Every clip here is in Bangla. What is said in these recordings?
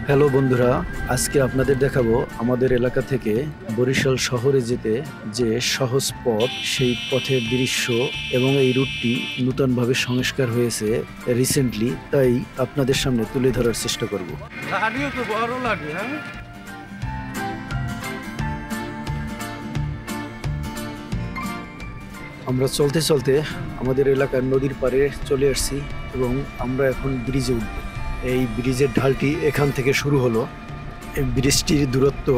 হ্যালো বন্ধুরা, আজকে আপনাদের দেখাবো আমাদের এলাকা থেকে বরিশাল শহরে যেতে যে সহজ পথ, সেই পথের দৃশ্য এবং এই রুটটি নূতনভাবে সংস্কার হয়েছে রিসেন্টলি, তাই আপনাদের সামনে তুলে ধরার চেষ্টা করব। গাড়িও তো বড় লাগে। হ্যাঁ, আমরা চলতে চলতে আমাদের এলাকার নদীর পাড়ে চলে আসছি এবং আমরা এখন ব্রিজে উঠব। এই ব্রিজের ঢালটি এখান থেকে শুরু হলো। এই ব্রিজটির দূরত্ব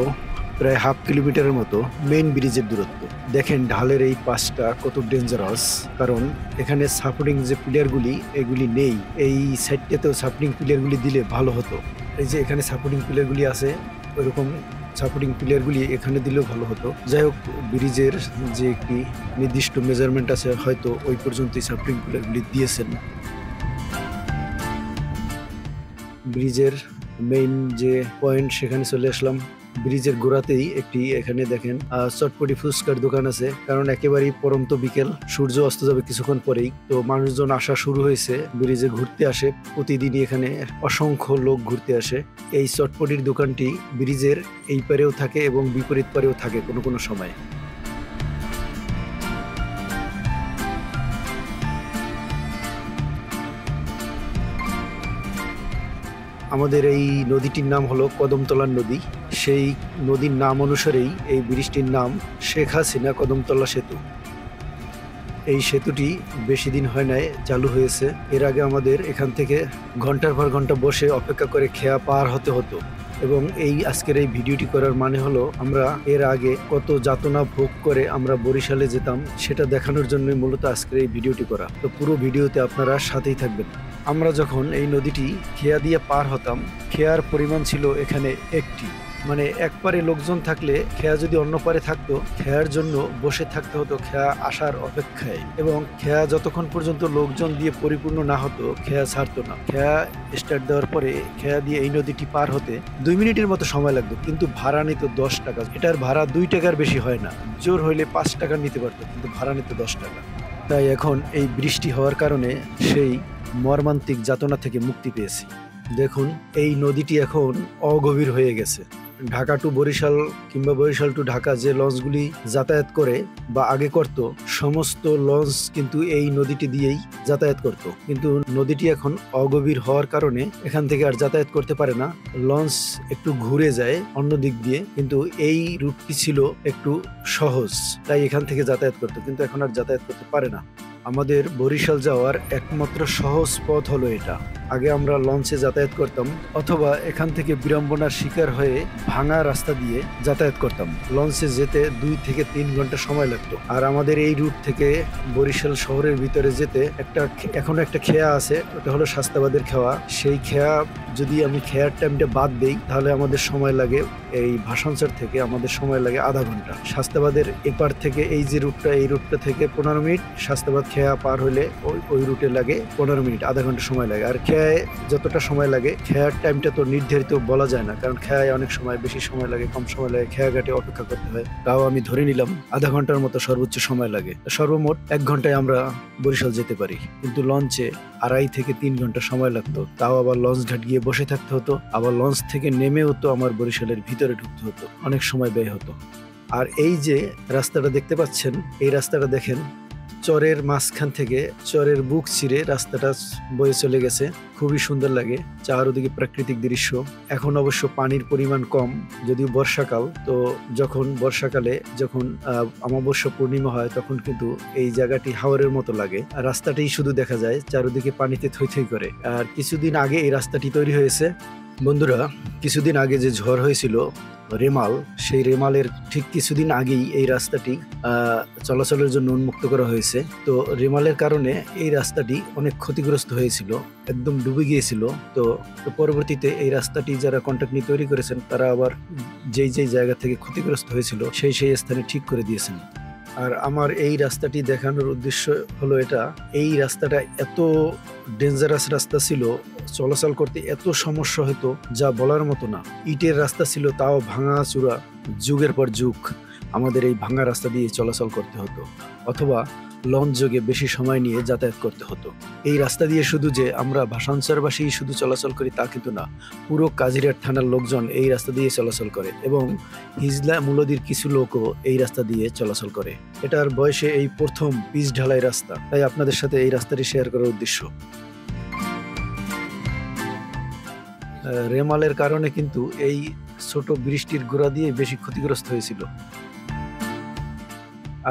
প্রায় হাফ কিলোমিটারের মতো মেইন ব্রিজের দূরত্ব। দেখেন ঢালের এই পাশটা কত ডেঞ্জারাস, কারণ এখানে সাপোর্টিং যে পিলারগুলি এগুলি নেই। এই সাইডটাতেও সাপোর্টিং পিলারগুলি দিলে ভালো হতো। এই যে এখানে সাপোর্টিং পিলারগুলি আছে, ওইরকম সাপোর্টিং পিলারগুলি এখানে দিলেও ভালো হতো। যাই হোক, ব্রিজের যে একটি নির্দিষ্ট মেজারমেন্ট আছে, হয়তো ওই পর্যন্তই সাপোর্টিং পিলারগুলি দিয়েছেন। ব্রিজের মেইন যে পয়েন্ট, সেখানে চলে আসলাম। ব্রিজের গোড়াতেই একটি এখানে দেখেন চটপটি ফুচকার দোকান আছে, কারণ একেবারেই পরন্ত বিকেল, সূর্য অস্ত যাবে কিছুক্ষণ পরেই। তো মানুষজন আসা শুরু হয়েছে, ব্রিজে ঘুরতে আসে। প্রতিদিনই এখানে অসংখ্য লোক ঘুরতে আসে। এই চটপটির দোকানটি ব্রিজের এই পারেও থাকে এবং বিপরীত পারেও থাকে কোনো কোনো সময়। আমাদের এই নদীটির নাম হলো কদমতলা নদী। সেই নদীর নাম অনুসারেই এই ব্রিজটির নাম শেখ হাসিনা কদমতলা সেতু। এই সেতুটি বেশি দিন হয় নাই চালু হয়েছে। এর আগে আমাদের এখান থেকে ঘন্টার পর ঘন্টা বসে অপেক্ষা করে খেয়া পার হতে হতো। এবং এই আজকের এই ভিডিওটি করার মানে হলো, আমরা এর আগে কত যাতনা ভোগ করে আমরা বরিশালে যেতাম, সেটা দেখানোর জন্যই মূলত আজকের এই ভিডিওটি করা। তো পুরো ভিডিওতে আপনারা সাথেই থাকবেন। আমরা যখন এই নদীটি খেয়া দিয়ে পার হতাম, খেয়ার পরিমাণ ছিল এখানে একটি, মানে এক পারে লোকজন থাকলে খেয়া যদি অন্য পারে থাকতো, খেয়ার জন্য বসে থাকতে হতো খেয়া আসার অপেক্ষায়। এবং খেয়া যতক্ষণ পর্যন্ত লোকজন দিয়ে পরিপূর্ণ না হতো, খেয়া ছাড়তো না। খেয়া স্টার্ট দেওয়ার পরে খেয়া দিয়ে এই নদীটি পার হতে 2 মিনিটের মতো সময় লাগতো, কিন্তু ভাড়া নিত 10 টাকা। এটার ভাড়া 2 টাকার বেশি হয় না, জোর হইলে 5 টাকা নিতে পারতো, কিন্তু ভাড়া নিত 10 টাকা। তাই এখন এই বৃষ্টি হওয়ার কারণে সেই মর্মান্তিক যাতনা থেকে মুক্তি পেয়েছি। দেখুন, এই নদীটি এখন অগভীর হয়ে গেছে। ঢাকা টু বরিশাল কিংবা বরিশাল টু ঢাকা যে লঞ্চগুলি যাতায়াত করে বা আগে করত, সমস্ত লঞ্চ কিন্তু এই নদীটি দিয়েই যাতায়াত করত। কিন্তু নদীটি এখন অগভীর হওয়ার কারণে এখান থেকে আর যাতায়াত করতে পারে না। লঞ্চ একটু ঘুরে যায় অন্য দিক দিয়ে, কিন্তু এই রুটটি ছিল একটু সহজ, তাই এখান থেকে যাতায়াত করত, কিন্তু এখন আর যাতায়াত করতে পারে না। আমাদের বরিশাল যাওয়ার একমাত্র সহজ পথ হলো এটা। আগে আমরা লঞ্চে যাতায়াত করতাম, অথবা এখান থেকে বিড়ম্বনার শিকার হয়ে ভাঙা রাস্তা দিয়ে যাতায়াত করতাম। লঞ্চে যেতে 2 থেকে 3 ঘন্টা সময় লাগতো। আর আমাদের এই রুট থেকে বরিশাল শহরের ভিতরে যেতে এখনো একটা খেয়া আছে, ওটা হলো শাস্তাবাদের খেয়া। সেই খেয়া যদি আমি খেয়ার টাইমটা বাদ দেই, তাহলে আমাদের সময় লাগে, এই ভাসানচর থেকে আমাদের সময় লাগে আধা ঘন্টা। শাস্তাবাদের এপার থেকে এই যে রুটটা, এই রুটটা থেকে 15 মিনিট, শাস্তাবাদ খেয়া পার হলে ওই রুটে লাগে 15 মিনিট, আধা ঘন্টা সময় লাগে। আর খেয়ায় যতটা সময় লাগে, খেয়ার টাইমটা তো নির্ধারিত বলা যায় না, কারণ খেয়ায় অনেক সময় বেশি সময় লাগে, কম সময় লাগে, খেয়া ঘাটে অপেক্ষা করতে হয়। তাও আমি ধরে নিলাম আধা ঘন্টার মতো সর্বোচ্চ সময় লাগে। সর্বমোট 1 ঘন্টায় আমরা বরিশাল যেতে পারি, কিন্তু লঞ্চে 2.5 থেকে 3 ঘন্টা সময় লাগতো। তাও আবার লঞ্চ ঘাট গিয়ে বসে থাকতে হতো, আবার লঞ্চ থেকে নেমেও তো আমার বরিশালের ভিতরে ঢুকতে হতো, অনেক সময় ব্যয় হতো। আর এই যে রাস্তাটা দেখতে পাচ্ছেন, এই রাস্তাটা দেখেন, চরের মাঝখান থেকে চরের বুক চিরে রাস্তাটা বয়ে চলে গেছে। খুবই সুন্দর লাগে, চারদিকে প্রাকৃতিক দৃশ্য। এখন অবশ্য পানির পরিমাণ কম, যদিও বর্ষাকাল। তো যখন বর্ষাকালে যখন অমাবস্যা পূর্ণিমা হয়, তখন কিন্তু এই জায়গাটি হাওরের মতো লাগে, আর রাস্তাটাই শুধু দেখা যায়, চারদিকে পানিতে থই থই করে। আর কিছুদিন আগে এই রাস্তাটি তৈরি হয়েছে। বন্ধুরা, কিছুদিন আগে যে ঝড় হয়েছিল রেমাল, সেই রেমালের ঠিক কিছুদিন আগেই এই রাস্তাটি চলাচলের জন্য উন্মুক্ত করা হয়েছে। তো রেমালের কারণে এই রাস্তাটি অনেক ক্ষতিগ্রস্ত হয়েছিল, একদম ডুবে গিয়েছিল। তো পরবর্তীতে এই রাস্তাটি যারা কন্ট্রাক্ট নিয়ে তৈরি করেছেন, তারা আবার যেই জায়গা থেকে ক্ষতিগ্রস্ত হয়েছিল সেই স্থানে ঠিক করে দিয়েছেন। আর আমার এই রাস্তাটি দেখানোর উদ্দেশ্য হলো এটা, এই রাস্তাটা এত ডেঞ্জারাস রাস্তা ছিল, চলাচল করতে এত সমস্যা হতো যা বলার মতো না। ইটের রাস্তা ছিল, তাও ভাঙা চূড়া, যুগের পর যুগ আমাদের এই ভাঙা রাস্তা দিয়ে চলাচল করতে হতো। অথবা লঞ্চ যোগে বেশি সময় নিয়ে যাতায়াত করতে হতো। এই রাস্তা দিয়ে শুধু যে আমরা ভাষাঞ্চলবাসী শুধু চলাচল করি তা কিন্তু না, পুরো কাজিরহাট থানার লোকজন এই রাস্তা দিয়ে চলাচল করে এবং হিজলা মুলদির কিছু লোকও এই রাস্তা দিয়ে চলাচল করে। এটার বয়সে এই প্রথম পিচ ঢালাই রাস্তা, তাই আপনাদের সাথে এই রাস্তাটি শেয়ার করার উদ্দেশ্য। রেমালের কারণে কিন্তু এই ছোট বৃষ্টির গোড়া দিয়ে বেশি ক্ষতিগ্রস্ত হয়েছিল।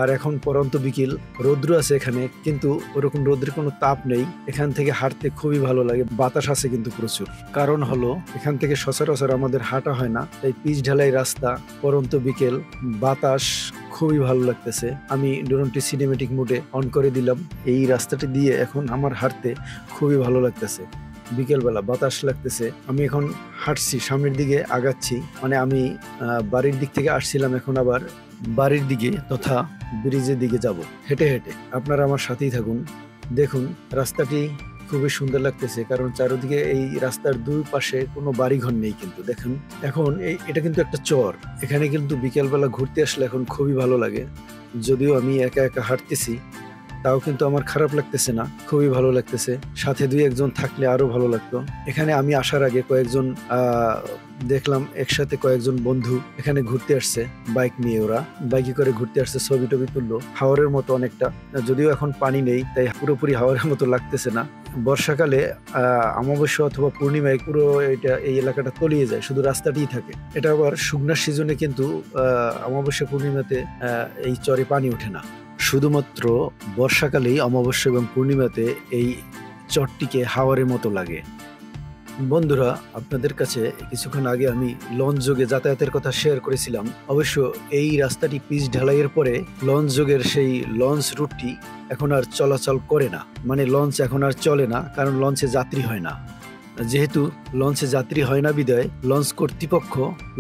আর এখন পরন্ত বিকেল, রৌদ্র আছে এখানে, কিন্তু ওরকম রৌদ্রের কোনো তাপ নেই। এখান থেকে হাঁটতে খুবই ভালো লাগে, বাতাস আছে কিন্তু প্রচুর। কারণ হলো এখান থেকে সচরাচর আমাদের হাঁটা হয় না, তাই পিচ ঢালাই রাস্তা, পরন্ত বিকেল, বাতাস খুবই ভালো লাগতেছে। আমি ড্রোনটি সিনেমেটিক মোডে অন করে দিলাম। এই রাস্তাটি দিয়ে এখন আমার হাঁটতে খুবই ভালো লাগতেছে। বিকেলবেলা বাতাস লাগতেছে। আমি এখন হাঁটছি, সামনের দিকে আগাচ্ছি, মানে আমি বাড়ির দিক থেকে আসছিলাম, এখন আবার বাড়ির দিকে তথা ব্রিজের দিকে যাব হেঁটে হেঁটে। আপনারা আমার সাথেই থাকুন, দেখুন রাস্তাটি খুবই সুন্দর লাগতেছে, কারণ চারিদিকে এই রাস্তার দুই পাশে কোনো বাড়িঘর নেই। কিন্তু দেখুন এখন এটা কিন্তু একটা চর, এখানে কিন্তু বিকেলবেলা ঘুরতে আসলে এখন খুবই ভালো লাগে। যদিও আমি একা একা হাঁটতেছি, তাও কিন্তু আমার খারাপ লাগতেছে না, খুবই ভালো লাগতেছে। সাথে দুই একজন থাকলে আরো ভালো লাগতো। এখানে আমি আসার আগে কয়েকজন দেখলাম একসাথে কয়েকজন বন্ধু এখানে ঘুরতে আসছে, বাইক নিয়ে। ওরা বাইকে করে ঘুরতে আসছে, ছবি টবি তুললো। হাওরের মতো অনেকটা, যদিও এখন পানি নেই তাই পুরোপুরি হাওরের মতো লাগতেছে না। বর্ষাকালে অমাবস্যা অথবা পূর্ণিমায় পুরো এই এলাকাটা তলিয়ে যায়, শুধু রাস্তাটিই থাকে। এটা আবার শুকনার সিজনে কিন্তু অমাবস্যা পূর্ণিমাতে এই চরে পানি ওঠে না, শুধুমাত্র বর্ষাকালেই অমাবস্যা এবং পূর্ণিমাতে এই চরটিকে হাওরের মতো লাগে। বন্ধুরা, আপনাদের কাছে কিছুক্ষণ আগে আমি লঞ্চ যোগে যাতায়াতের কথা শেয়ার করেছিলাম। অবশ্য এই রাস্তাটি পিচ ঢালাইয়ের পরে লঞ্চ যোগের সেই লঞ্চ রুটটি এখন আর চলাচল করে না, মানে লঞ্চ এখন আর চলে না, কারণ লঞ্চে যাত্রী হয় না। যেহেতু লঞ্চে যাত্রী হয় না বিদায় লঞ্চ কর্তৃপক্ষ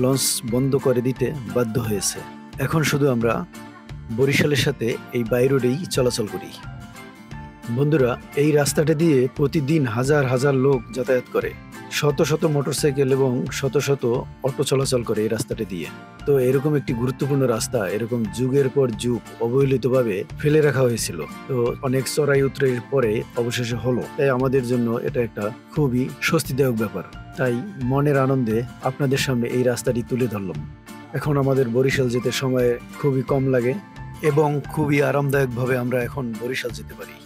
লঞ্চ বন্ধ করে দিতে বাধ্য হয়েছে। এখন শুধু আমরা বরিশালের সাথে এই বাই রোডেই চলাচল করি। বন্ধুরা, এই রাস্তাটা দিয়ে প্রতিদিন হাজার হাজার লোক যাতায়াত করে, শত শত মোটরসাইকেল এবং শত শত অটো চলাচল করে এই রাস্তাটা দিয়ে। তো এরকম একটি গুরুত্বপূর্ণ রাস্তা এরকম যুগের পর যুগ অবহেলিতভাবে ফেলে রাখা হয়েছিল। তো অনেক চড়াই উতরাইয়ের পরে অবশেষে হলো, তাই আমাদের জন্য এটা একটা খুবই স্বস্তিদায়ক ব্যাপার। তাই মনের আনন্দে আপনাদের সামনে এই রাস্তাটি তুলে ধরলাম। এখন আমাদের বরিশাল যেতে সময় খুবই কম লাগে এবং খুবই আরামদায়কভাবে আমরা এখন বরিশাল যেতে পারি।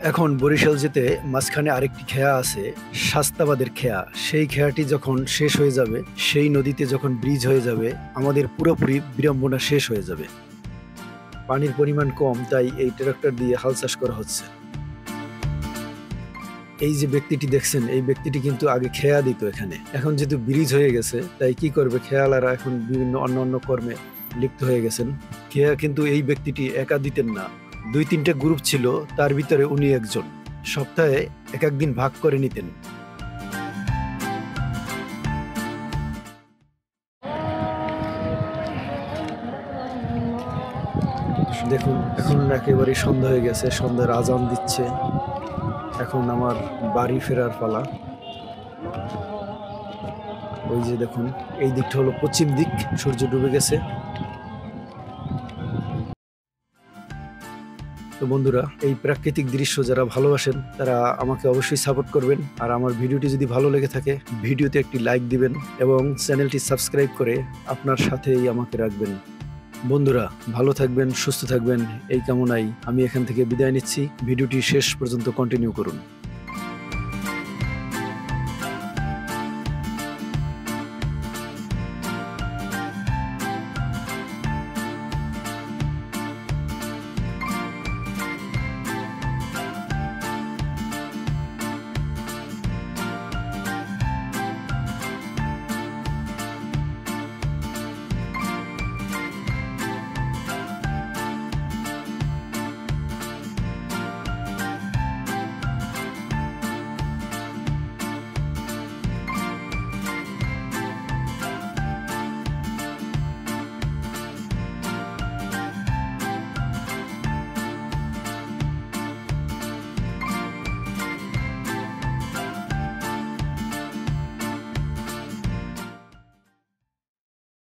এখন বরিশাল যেতে মাঝখানে আরেকটি খেয়া আছে, শাস্তাবাদের খেয়া। সেই খেয়াটি যখন শেষ হয়ে যাবে, সেই নদীতে যখন ব্রিজ হয়ে যাবে, আমাদের পুরোপুরি বিড়ম্বনা শেষ হয়ে যাবে। পানির পরিমাণ কম, তাই এই ট্রাক্টর দিয়ে হাল চাষ করা হচ্ছে। এই যে ব্যক্তিটি দেখছেন, এই ব্যক্তিটি কিন্তু আগে খেয়া দিত এখানে। এখন যেহেতু ব্রিজ হয়ে গেছে, তাই কি করবে, খেয়ালারা এখন বিভিন্ন অন্য কর্মে লিপ্ত হয়ে গেছেন। খেয়া কিন্তু এই ব্যক্তিটি একা দিতেন না, 2-3টা গ্রুপ ছিল, তার ভিতরে উনি একজন। সপ্তাহে এক দিন ভাগ করে নিতেন। দেখুন এখন একেবারে সন্ধ্যা হয়ে গেছে, সন্ধ্যার আজান দিচ্ছে। এখন আমার বাড়ি ফেরার পালা। ওই যে দেখুন, এই দিকটা হলো পশ্চিম দিক, সূর্য ডুবে গেছে। তো বন্ধুরা, এই প্রাকৃতিক দৃশ্য যারা ভালোবাসেন তারা আমাকে অবশ্যই সাপোর্ট করবেন। আর আমার ভিডিওটি যদি ভালো লেগে থাকে ভিডিওতে একটি লাইক দিবেন এবং চ্যানেলটি সাবস্ক্রাইব করে আপনার সাথেই আমাকে রাখবেন। বন্ধুরা, ভালো থাকবেন, সুস্থ থাকবেন, এই কামনায় আমি এখান থেকে বিদায় নিচ্ছি। ভিডিওটি শেষ পর্যন্ত কন্টিনিউ করুন।